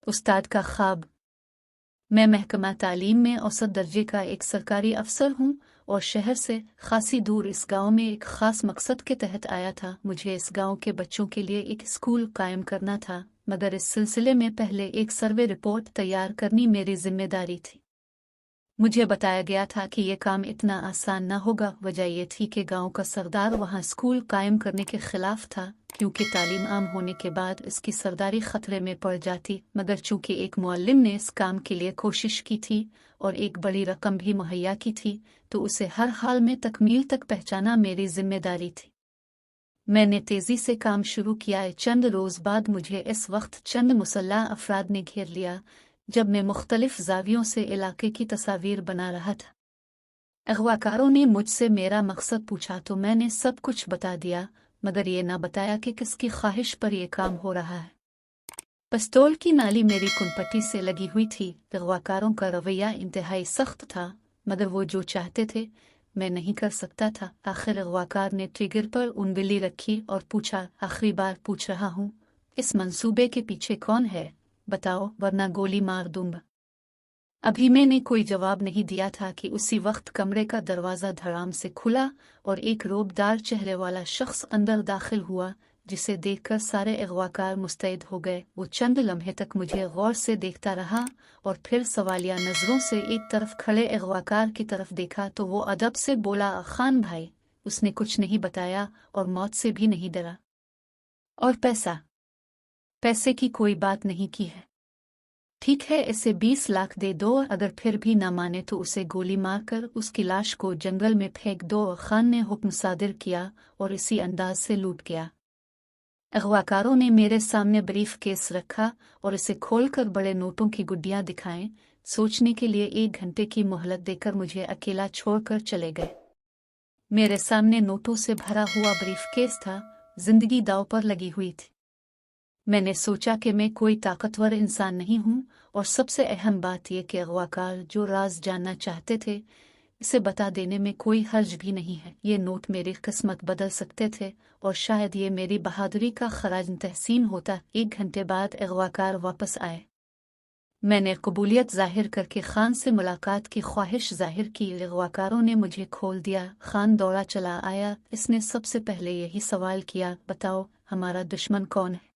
उस्ताद का ख्वाब। मैं महकमा तालीम में औसत दर्जे का एक सरकारी अफसर हूँ और शहर से खासी दूर इस गांव में एक ख़ास मकसद के तहत आया था। मुझे इस गांव के बच्चों के लिए एक स्कूल कायम करना था, मगर इस सिलसिले में पहले एक सर्वे रिपोर्ट तैयार करनी मेरी जिम्मेदारी थी। मुझे बताया गया था कि यह काम इतना आसान न होगा। वजह यह थी कि गांव का सरदार वहां स्कूल कायम करने के खिलाफ था, क्योंकि तालीम आम होने के बाद इसकी सरदारी खतरे में पड़ जाती। मगर चूंकि एक मुअल्लिम ने इस काम के लिए कोशिश की थी और एक बड़ी रकम भी मुहैया की थी, तो उसे हर हाल में तकमील तक पहुंचाना मेरी जिम्मेदारी थी। मैंने तेजी से काम शुरू किया। चंद रोज बाद मुझे इस वक्त चंद मुसल्लह अफराद ने घेर लिया जब मैं मुख्तलिफ जावियों से इलाके की तस्वीर बना रहा था। अगवाकारों ने मुझसे मेरा मकसद पूछा तो मैंने सब कुछ बता दिया, मगर ये न बताया कि किसकी ख्वाहिश पर यह काम हो रहा है। पिस्तौल की नाली मेरी कुनपट्टी से लगी हुई थी। अगवाकारों का रवैया इंतहाई सख्त था, मगर वो जो चाहते थे मैं नहीं कर सकता था। आखिर अगवाकार ने ट्रिगर पर उंगली रखी और पूछा, आखिरी बार पूछ रहा हूँ, इस मंसूबे के पीछे कौन है? बताओ, वरना गोली मार दूंगा। अभी मैंने कोई जवाब नहीं दिया था कि उसी वक्त कमरे का दरवाज़ा धड़ाम से खुला और एक रोबदार चेहरे वाला शख्स अंदर दाखिल हुआ, जिसे देखकर सारे अगवाकार मुस्तैद हो गए। वो चंद लम्हे तक मुझे गौर से देखता रहा और फिर सवालिया नज़रों से एक तरफ खड़े अगवाकार की तरफ देखा तो वो अदब से बोला, खान भाई, उसने कुछ नहीं बताया और मौत से भी नहीं डरा। और पैसे की कोई बात नहीं की है। ठीक है, इसे 20 लाख दे दो, अगर फिर भी न माने तो उसे गोली मारकर उसकी लाश को जंगल में फेंक दो। खान ने हुक्म सादिर किया और इसी अंदाज से लूट गया। अगवाकारों ने मेरे सामने ब्रीफ केस रखा और इसे खोलकर बड़े नोटों की गुड्डियां दिखाएं। सोचने के लिए 1 घंटे की मोहलत देकर मुझे अकेला छोड़कर चले गए। मेरे सामने नोटों से भरा हुआ ब्रीफ केस था। जिंदगी दांव पर लगी हुई थी। मैंने सोचा कि मैं कोई ताकतवर इंसान नहीं हूँ, और सबसे अहम बात यह कि अगवाकार जो राज जानना चाहते थे इसे बता देने में कोई हर्ज भी नहीं है। ये नोट मेरी किस्मत बदल सकते थे और शायद ये मेरी बहादुरी का खराज तहसीन होता। 1 घंटे बाद अगवाकार वापस आए। मैंने कबूलियत जाहिर करके खान से मुलाकात की ख्वाहिश जाहिर की। अगवाकारों ने मुझे खोल दिया। खान दौड़ा चला आया। इसने सबसे पहले यही सवाल किया, बताओ हमारा दुश्मन कौन है?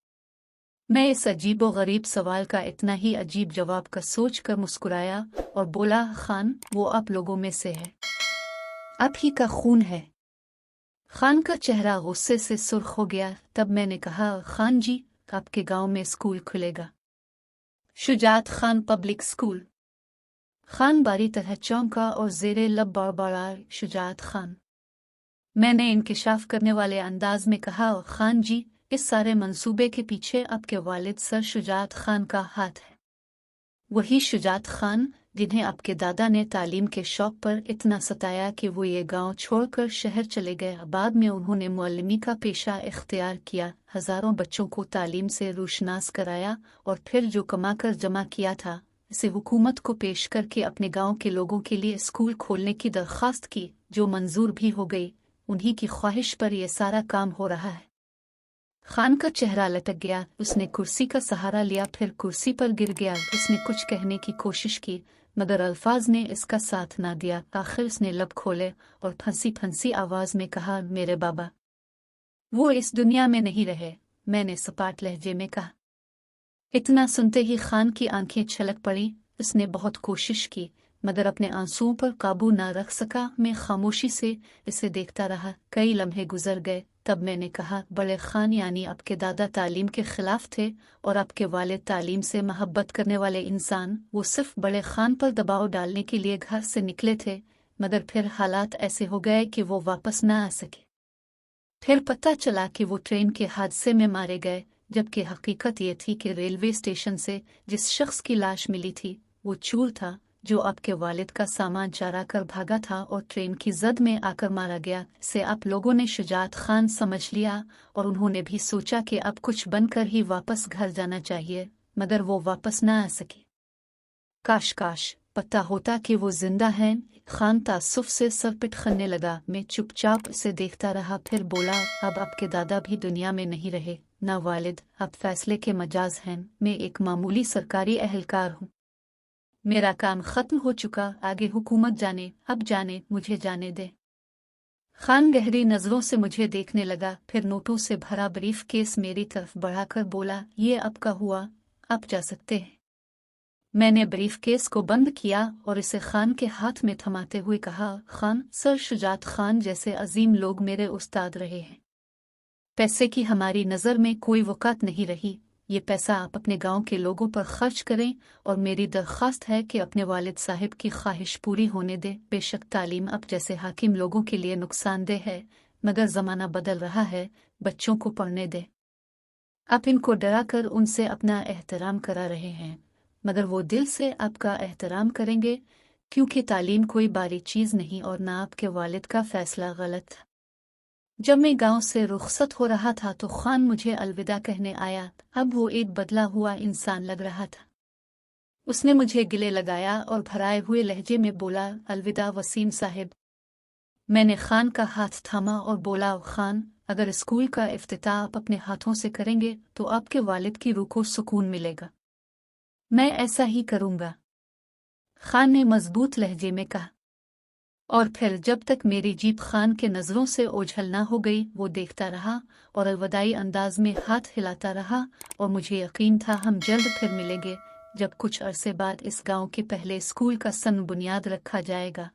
मैं इस अजीबो गरीब सवाल का इतना ही अजीब जवाब का सोच कर मुस्कुराया और बोला, खान, वो आप लोगों में से है, आप ही का खून है। खान का चेहरा गुस्से से सुर्ख हो गया। तब मैंने कहा, खान जी, आपके गांव में स्कूल खुलेगा, शुजात खान पब्लिक स्कूल। खान बारी तरह चौंका और जेरे लब बड़बड़ा, शुजात खान? मैंने इंकिशाफ करने वाले अंदाज में कहा, खान जी, इस सारे मंसूबे के पीछे आपके वालिद सर शुजात खान का हाथ है। वही शुजात खान जिन्हें आपके दादा ने तालीम के शौक पर इतना सताया कि वो ये गांव छोड़कर शहर चले गए। बाद में उन्होंने मुअल्लिमी का पेशा इख्तियार किया, हजारों बच्चों को तालीम से रूशनास कराया और फिर जो कमाकर जमा किया था इसे हुकूमत को पेश करके अपने गांव के लोगों के लिए स्कूल खोलने की दरख्वास्त की, जो मंजूर भी हो गई। उन्हीं की ख्वाहिश पर यह सारा काम हो रहा है। खान का चेहरा लटक गया। उसने कुर्सी का सहारा लिया, फिर कुर्सी पर गिर गया। उसने कुछ कहने की कोशिश की, मगर अल्फाज ने इसका साथ ना दिया। आखिर उसने लब खोले और फंसी फंसी आवाज में कहा, मेरे बाबा वो इस दुनिया में नहीं रहे। मैंने सपाट लहजे में कहा। इतना सुनते ही खान की आंखें छलक पड़ी। उसने बहुत कोशिश की, मगर अपने आंसुओं पर काबू ना रख सका। मैं खामोशी से इसे देखता रहा। कई लम्हे गुजर गए। तब मैंने कहा, बड़े खान यानी आपके दादा तालीम के खिलाफ थे और आपके वालिद तालीम से मोहब्बत करने वाले इंसान। वो सिर्फ बड़े खान पर दबाव डालने के लिए घर से निकले थे, मगर फिर हालात ऐसे हो गए कि वो वापस न आ सके। फिर पता चला कि वो ट्रेन के हादसे में मारे गए, जबकि हकीकत ये थी कि रेलवे स्टेशन से जिस शख्स की लाश मिली थी वो चूर था, जो आपके वालिद का सामान चरा कर भागा था और ट्रेन की जद में आकर मारा गया। से आप लोगों ने शुजात खान समझ लिया और उन्होंने भी सोचा कि अब कुछ बनकर ही वापस घर जाना चाहिए, मगर वो वापस न आ सकी। काश पता होता कि वो जिंदा हैं। खान तासुफ से सर पिटखने लगा। मैं चुपचाप उसे देखता रहा, फिर बोला, अब आपके दादा भी दुनिया में नहीं रहे, ना वालिद। अब फैसले के मजाज हैं। मैं एक मामूली सरकारी एहलकार हूँ। मेरा काम खत्म हो चुका, आगे हुकूमत जाने। अब जाने, मुझे जाने दे। खान गहरी नजरों से मुझे देखने लगा, फिर नोटों से भरा ब्रीफ केस मेरी तरफ बढ़ाकर बोला, ये अब का हुआ, आप जा सकते हैं। मैंने ब्रीफ केस को बंद किया और इसे खान के हाथ में थमाते हुए कहा, खान, सर शुजात खान जैसे अजीम लोग मेरे उस्ताद रहे हैं। पैसे की हमारी नज़र में कोई वक़ात नहीं रही। ये पैसा आप अपने गांव के लोगों पर खर्च करें, और मेरी दरख्वास्त है कि अपने वालिद साहिब की ख्वाहिश पूरी होने दें। बेशक तालीम अब जैसे हाकिम लोगों के लिए नुकसानदेह है, मगर ज़माना बदल रहा है, बच्चों को पढ़ने दें। आप इनको डरा कर उनसे अपना एहतराम करा रहे हैं, मगर वो दिल से आपका एहतराम करेंगे, क्योंकि तालीम कोई बारी चीज़ नहीं और ना आपके वालिद का फैसला गलत था। जब मैं गांव से रुखसत हो रहा था तो खान मुझे अलविदा कहने आया। अब वो एक बदला हुआ इंसान लग रहा था। उसने मुझे गले लगाया और भराए हुए लहजे में बोला, अलविदा वसीम साहिब। मैंने खान का हाथ थामा और बोला, खान, अगर स्कूल का इफ्तिताह आप अपने हाथों से करेंगे तो आपके वालिद की रूह को सुकून मिलेगा। मैं ऐसा ही करूंगा, खान ने मजबूत लहजे में कहा। और फिर जब तक मेरी जीप खान के नज़रों से ओझल ना हो गई, वो देखता रहा और अलविदाई अंदाज में हाथ हिलाता रहा, और मुझे यकीन था हम जल्द फिर मिलेंगे, जब कुछ अरसे बाद इस गांव के पहले स्कूल का सन बुनियाद रखा जाएगा।